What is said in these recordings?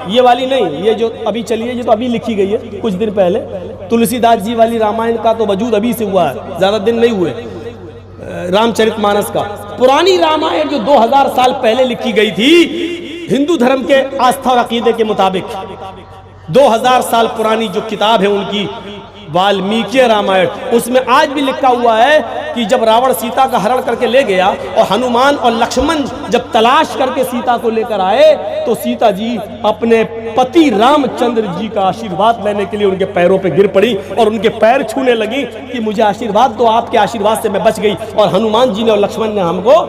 ये वाली नहीं, ये जो अभी चली है ये तो अभी लिखी गई है कुछ दिन पहले। तुलसीदास जी वाली रामायण का तो वजूद अभी से हुआ है, ज्यादा दिन नहीं हुए। रामचरितमानस का पुरानी रामायण जो 2000 साल पहले लिखी गई थी हिंदू धर्म के आस्था और अकीदे के मुताबिक, 2000 साल पुरानी जो किताब है उनकी वाल्मीकि रामायण, उसमें आज भी लिखा हुआ है कि जब रावण सीता का हरण करके ले गया और हनुमान और लक्ष्मण जब तलाश करके सीता को लेकर आए तो सीता जी अपने पति रामचंद्र जी का आशीर्वाद लेने के लिए उनके पैरों पे गिर पड़ी और उनके पैर छूने लगी कि मुझे आशीर्वाद दो, आपके आशीर्वाद से मैं बच गई। और हनुमान जी ने और लक्ष्मण ने हमको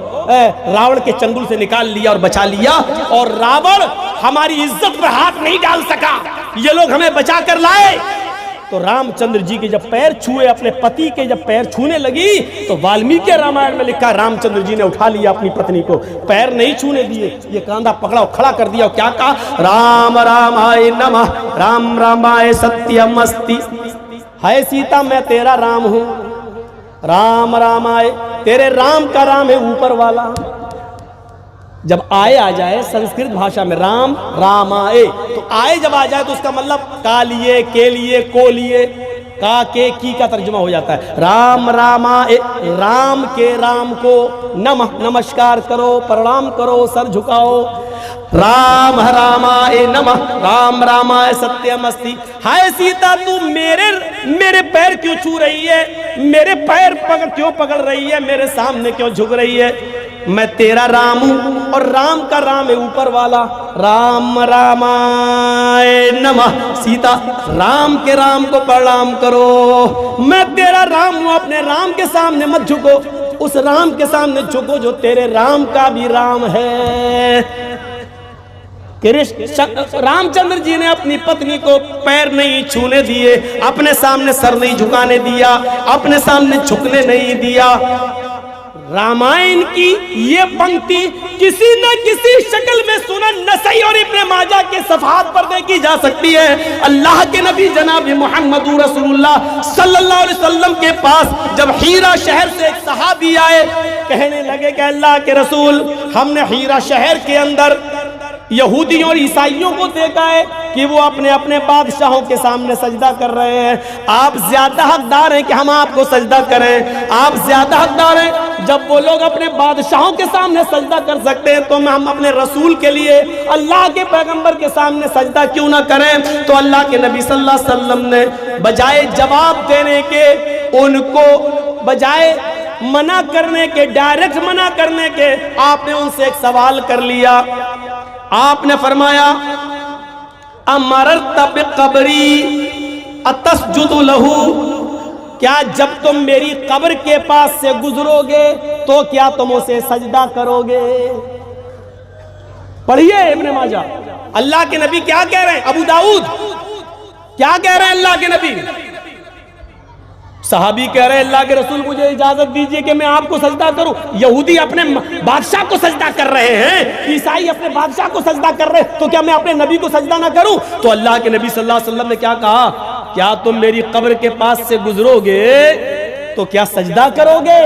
रावण के चंगुल से निकाल लिया और बचा लिया, और रावण हमारी इज्जत पर हाथ नहीं डाल सका, ये लोग हमें बचा कर लाए। तो रामचंद्र जी के जब पैर छुए, अपने पति के जब पैर छूने लगी, तो वाल्मीकि रामायण में लिखा रामचंद्र जी ने उठा लिया अपनी पत्नी को, पैर नहीं छूने दिए, ये कांधा पकड़ा और खड़ा कर दिया और क्या कहा, राम रामाय नमः, राम रामाय सत्यम अस्ति। है सीता मैं तेरा राम हूं, राम रामाय, तेरे राम का राम है ऊपर वाला। जब आए आ जाए संस्कृत भाषा में राम रामाए, तो आए जब आ जाए तो उसका मतलब का लिए, के लिए, को लिए, का के की का तर्जुमा हो जाता है। राम रामाए, राम के राम को नमः, नमस्कार करो, प्रणाम करो, सर झुकाओ। राम रामाए नमः, राम रामाय सत्यम अस्ति। हाय सीता तू मेरे पैर क्यों छू रही है, मेरे पैर क्यों पकड़ रही है, मेरे सामने क्यों झुक रही है, मैं तेरा राम हूं और राम का राम है ऊपर वाला। राम रामाय नमः, सीता राम के राम को प्रणाम करो, मैं तेरा राम हूं, अपने राम के सामने मत झुको, उस राम के सामने झुको जो तेरे राम का भी राम है। रामचंद्र जी ने अपनी पत्नी को पैर नहीं छूने दिए, अपने सामने सर नहीं झुकाने दिया, अपने सामने झुकने नहीं दिया। रामायण की ये पंक्ति किसी न किसी शक्ल में सुनन नसई और इब्ने माजा के सफहात पर देखी जा सकती है। अल्लाह के नबी जनाब मोहम्मद रसूलुल्लाह सल्लल्लाहु अलैहि वसल्लम के पास जब हीरा शहर से एक सहाबी आए, कहने लगे कि अल्लाह के रसूल, हमने हीरा शहर के अंदर यहूदियों और ईसाइयों को देखा है कि वो अपने अपने बादशाहों के सामने सजदा कर रहे हैं, आप ज्यादा हकदार हैं कि हम आपको सजदा करें, आप ज्यादा हकदार हैं। जब वो लोग अपने बादशाहों के सामने सजदा कर सकते हैं तो हम अपने रसूल के लिए, अल्लाह के पैगंबर के सामने सजदा क्यों ना करें। तो अल्लाह के नबी सल्लल्लाहु अलैहि वसल्लम ने बजाय जवाब देने के, उनको बजाय मना करने के, डायरेक्ट मना करने के, आपने उनसे एक सवाल कर लिया। आपने फरमाया अमरत बिक़ब्री अतस्जुदु लहू, क्या जब तुम मेरी कब्र के पास से गुजरोगे तो क्या तुम उसे सजदा करोगे। पढ़िए इब्ने माजा, अल्लाह के नबी क्या कह रहे हैं, अबू दाऊद क्या कह रहे हैं अल्लाह के नबी। सहाबी कह रहे हैं अल्लाह के रसूल मुझे इजाजत दीजिए कि मैं आपको सजदा करूं। यहूदी अपने बादशाह को सजदा कर रहे हैं, ईसाई अपने बादशाह को सजदा कर रहे हैं, तो क्या मैं अपने नबी को सजदा ना करूं। तो अल्लाह के नबी सल्लल्लाहु अलैहि वसल्लम ने क्या कहा, क्या तुम मेरी कब्र के पास से गुजरोगे तो क्या सजदा करोगे।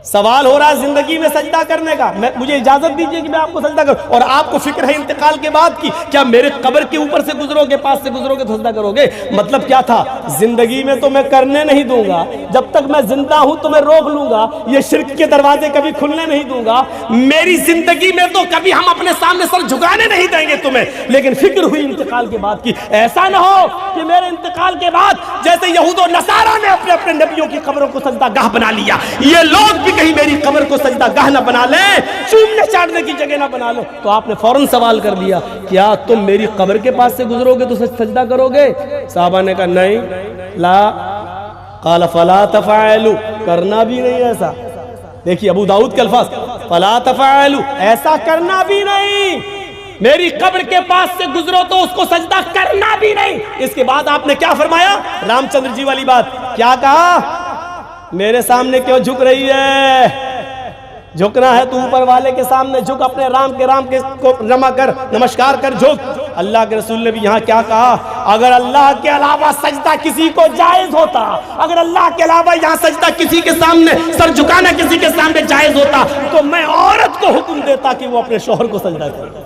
सवाल हो रहा है जिंदगी में सजदा करने का, मुझे इजाजत दीजिए कि मैं आपको सजदा करूं। और आपको फिक्र है इंतकाल के बाद की, क्या मेरे कब्र के ऊपर से गुजरोगे, पास से गुजरोगे तो सजदा करोगे। मतलब क्या था, जिंदगी में तो मैं करने नहीं दूंगा, जब तक मैं जिंदा हूं तो मैं रोक लूंगा, ये शिर्क के दरवाजे कभी खुलने नहीं दूंगा। मेरी जिंदगी में तो कभी हम अपने सामने सर झुकाने नहीं देंगे तुम्हें, लेकिन फिक्र हुई इंतकाल के बाद की, ऐसा ना हो कि मेरे इंतकाल के बाद जैसे यहूद और नसारा ने अपने अपने नबियों की कब्रों को सजदा गाह बना लिया, ये लोग भी कहीं मेरी कब्र को सजदा गाह ना बना ले, चूमने चाटने की जगह ना बना लो। तो आपने फौरन सवाल कर दिया, क्या तुम मेरी कब्र के पास से गुजरोगे तो सजदा करोगे। साहबा ने कहा नहीं, ला क़ाल फला तफ़अलू, करना भी नहीं ऐसा। देखिए अबू दाऊद के अल्फाज, फला तफ़अलू, ऐसा करना भी नहीं, मेरी कब्र के पास से गुजरो तो उसको सजदा करना भी नहीं। इसके बाद आपने क्या फरमाया, रामचंद्र जी वाली बात, क्या कहा, मेरे सामने क्यों झुक रही है, झुकना है तो ऊपर वाले के सामने झुक, अपने राम के को रमा कर, नमस्कार कर, झुक। अल्लाह के रसूल ने भी यहाँ क्या कहा, अगर अल्लाह के अलावा सजदा किसी को जायज होता, अगर अल्लाह के अलावा यहाँ सजदा किसी के सामने, सर झुकाना किसी के सामने जायज होता, तो मैं औरत को हुक्म देता कि वो अपने शौहर को सजदा करे।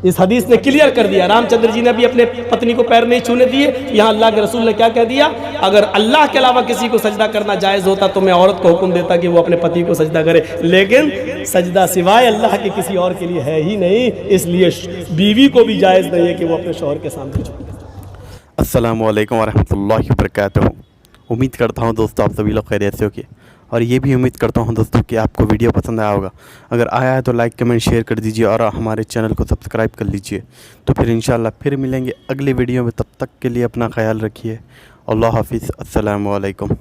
इस हदीस ने क्लियर कर दिया। रामचंद्र जी ने भी अपने पत्नी को पैर नहीं छूने दिए। यहाँ अल्लाह के रसूल ने क्या कह दिया, अगर अल्लाह के अलावा किसी को सजदा करना जायज़ होता तो मैं औरत को हुक्म देता कि वो अपने पति को सजदा करे, लेकिन सजदा सिवाय अल्लाह के किसी और के लिए है ही नहीं, इसलिए बीवी को भी जायज़ नहीं है कि वो अपने शौहर के सामने झुके। अस्सलामु अलैकुम वरहमतुल्लाहि वबरकातुहू। उम्मीद करता हूँ दोस्तों आप सभी लोग खैरियत से होंगे, और ये भी उम्मीद करता हूँ दोस्तों कि आपको वीडियो पसंद आया होगा। अगर आया है तो लाइक कमेंट शेयर कर दीजिए और हमारे चैनल को सब्सक्राइब कर लीजिए। तो फिर इंशाल्लाह फिर मिलेंगे अगली वीडियो में, तब तक के लिए अपना ख्याल रखिए। अल्लाह हाफिज़। अस्सलामु अलैकुम।